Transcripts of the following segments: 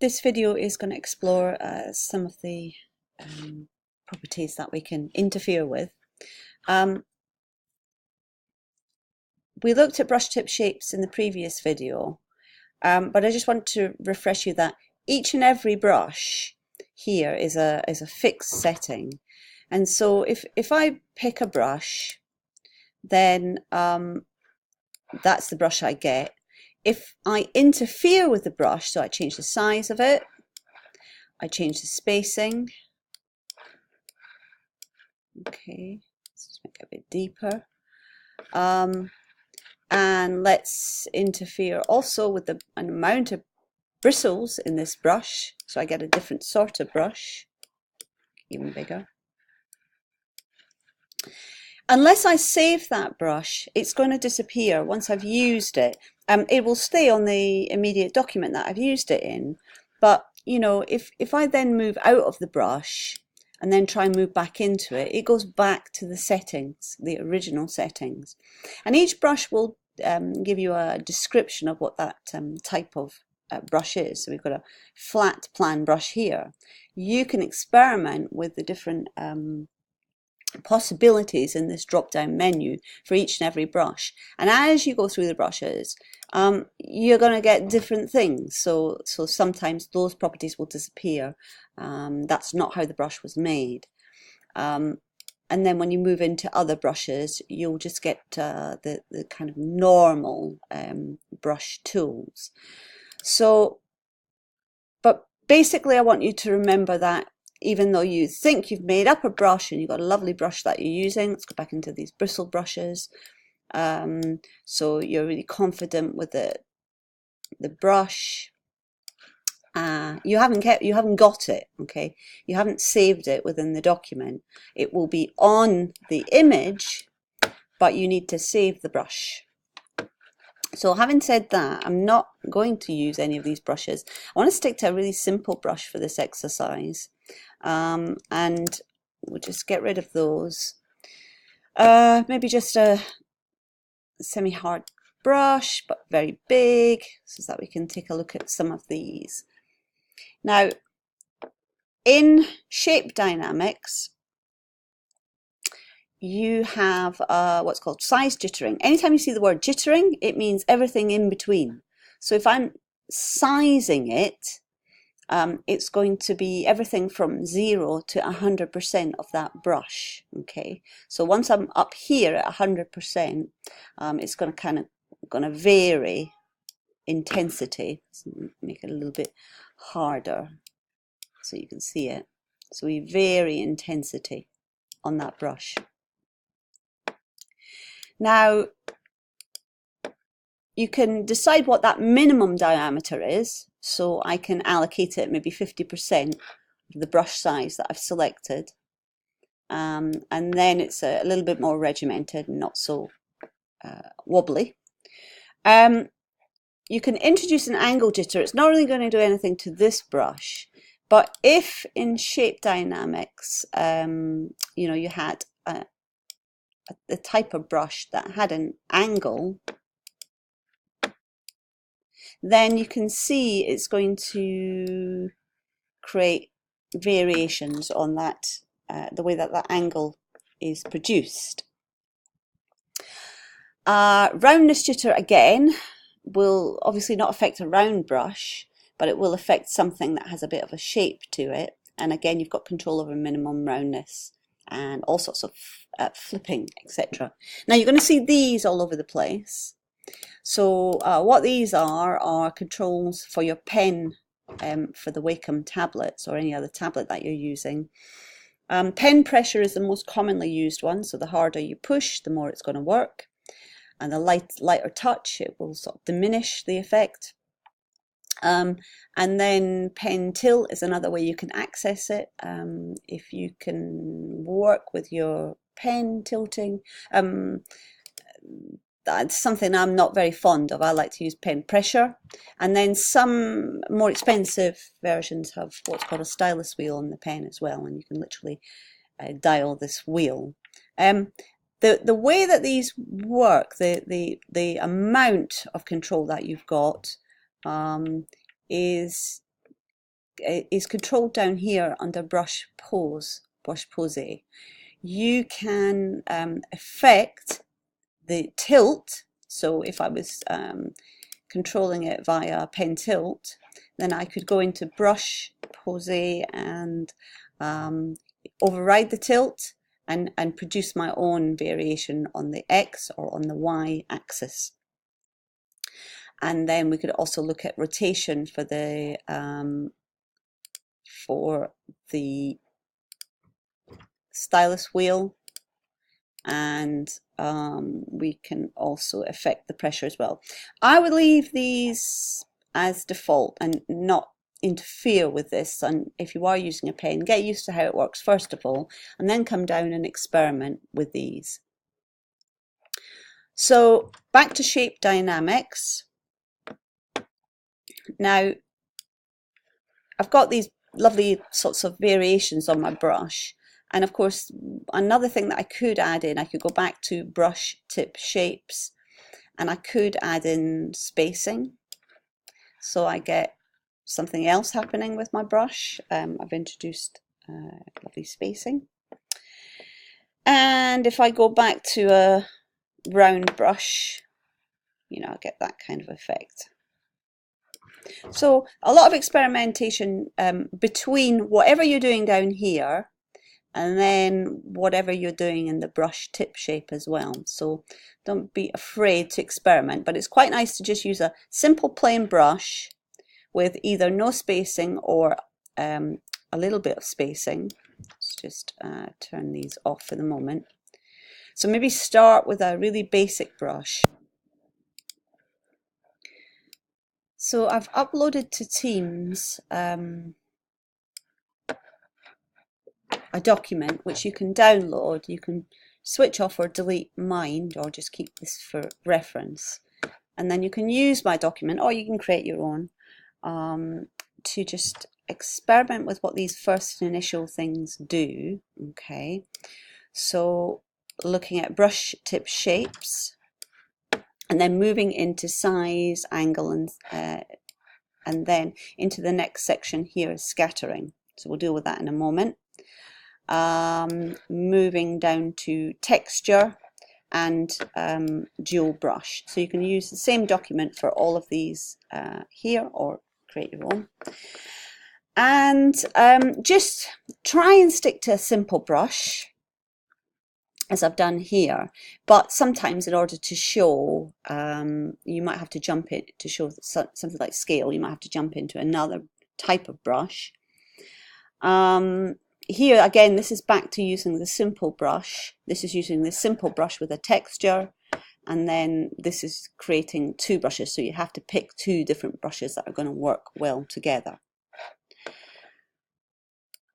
This video is going to explore some of the properties that we can interfere with. We looked at brush tip shapes in the previous video, but I just want to refresh you that each and every brush here is a fixed setting. And so if I pick a brush, then that's the brush I get. If I interfere with the brush, so I change the size of it, I change the spacing. Okay, let's just make it a bit deeper. And let's interfere also with an amount of bristles in this brush, so I get a different sort of brush, even bigger. Unless I save that brush, it's going to disappear once I've used it. It will stay on the immediate document that I've used it in, but you know, if I then move out of the brush and then try and move back into it, it goes back to the settings, the original settings. And each brush will give you a description of what that type of brush is. So we've got a flat plan brush here. You can experiment with the different possibilities in this drop down menu for each and every brush, and as you go through the brushes you're going to get different things, so sometimes those properties will disappear. That's not how the brush was made, and then when you move into other brushes you'll just get the kind of normal brush tools. So but basically I want you to remember that even though you think you've made up a brush and you've got a lovely brush that you're using, let's go back into these bristle brushes. So you're really confident with the brush. You haven't got it, okay? You haven't saved it within the document. It will be on the image, but you need to save the brush. So having said that, I'm not going to use any of these brushes. I want to stick to a really simple brush for this exercise. And we'll just get rid of those. Maybe just a semi-hard brush, but very big, so that we can take a look at some of these. Now, in shape dynamics, you have what's called size jittering. Anytime you see the word jittering, it means everything in between. So if I'm sizing it, it's going to be everything from 0 to 100% of that brush. Okay, so once I'm up here at 100%, it's going to vary intensity. So make it a little bit harder so you can see it. So we vary intensity on that brush. Now you can decide what that minimum diameter is. So I can allocate it maybe 50% of the brush size that I've selected. And then it's a little bit more regimented and not so wobbly. You can introduce an angle jitter. It's not really going to do anything to this brush, but if in shape dynamics, you know, you had the type of brush that had an angle, then you can see it's going to create variations on that, the way that angle is produced. Roundness jitter again will obviously not affect a round brush, but it will affect something that has a bit of a shape to it. And again, you've got control over minimum roundness and all sorts of flipping, etc. Now you're going to see these all over the place. So what these are controls for your pen for the Wacom tablets or any other tablet that you're using. Pen pressure is the most commonly used one, so the harder you push, the more it's going to work. And the lighter touch, it will sort of diminish the effect. And then pen tilt is another way you can access it. If you can work with your pen tilting, that's something I'm not very fond of. I like to use pen pressure. And then some more expensive versions have what's called a stylus wheel on the pen as well, and you can literally dial this wheel. The way that these work, the amount of control that you've got is is controlled down here under brush pose. You can affect the tilt. So if I was controlling it via pen tilt, then I could go into brush pose and override the tilt and produce my own variation on the X or on the Y axis. And then we could also look at rotation for the stylus wheel, and we can also affect the pressure as well. I would leave these as default and not interfere with this. And if you are using a pen, get used to how it works first of all, and then come down and experiment with these. So back to shape dynamics. Now I've got these lovely sorts of variations on my brush, and of course another thing that I could add in, I could go back to brush tip shapes and I could add in spacing, so I get something else happening with my brush. I've introduced lovely spacing, and if I go back to a round brush, you know, I get that kind of effect. So a lot of experimentation between whatever you're doing down here and then whatever you're doing in the brush tip shape as well. So don't be afraid to experiment, but it's quite nice to just use a simple plain brush with either no spacing or a little bit of spacing. Let's just turn these off for the moment. So maybe start with a really basic brush. So I've uploaded to Teams a document which you can download. You can switch off or delete Mind, or just keep this for reference. And then you can use my document, or you can create your own, to just experiment with what these first initial things do. Okay, so looking at brush tip shapes, and then moving into size, angle, and then into the next section here is scattering. So we'll deal with that in a moment. Moving down to texture and dual brush. So you can use the same document for all of these here, or create your own. And just try and stick to a simple brush, as I've done here, but sometimes in order to show, you might have to jump in to show something like scale, you might have to jump into another type of brush. Here again, this is back to using the simple brush. This is using the simple brush with a texture, and then this is creating two brushes, so you have to pick two different brushes that are going to work well together.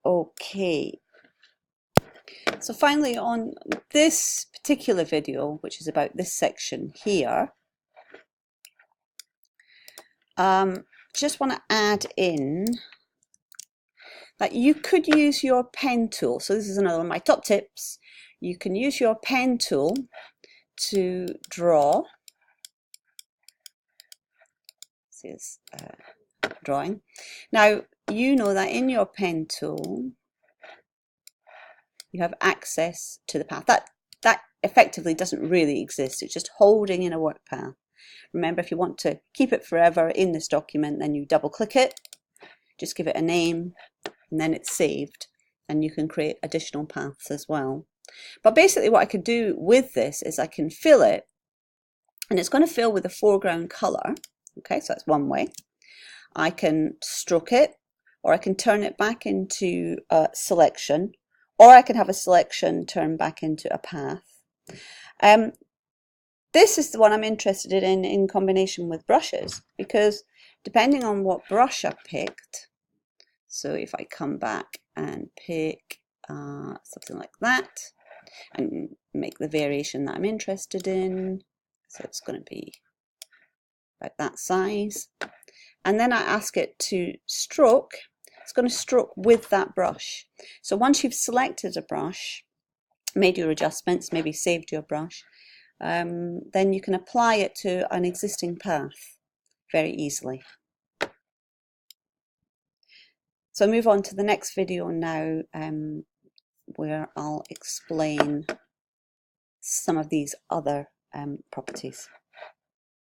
Okay. So finally, on this particular video, which is about this section here, just want to add in that you could use your pen tool. So this is another one of my top tips. You can use your pen tool to draw. See this drawing. Now, you know that in your pen tool, you have access to the path. That effectively doesn't really exist. It's just holding in a work path. Remember, if you want to keep it forever in this document, then you double click it, just give it a name, and then it's saved, and you can create additional paths as well. But basically what I could do with this is I can fill it, and it's going to fill with a foreground color. Okay, so that's one way. I can stroke it, or I can turn it back into a selection, or I can have a selection turn back into a path. This is the one I'm interested in combination with brushes, because depending on what brush I picked, so if I come back and pick something like that and make the variation that I'm interested in, so it's going to be about that size, and then I ask it to stroke, it's going to stroke with that brush. So once you've selected a brush, made your adjustments, maybe saved your brush, then you can apply it to an existing path very easily. So I'll move on to the next video now, where I'll explain some of these other properties.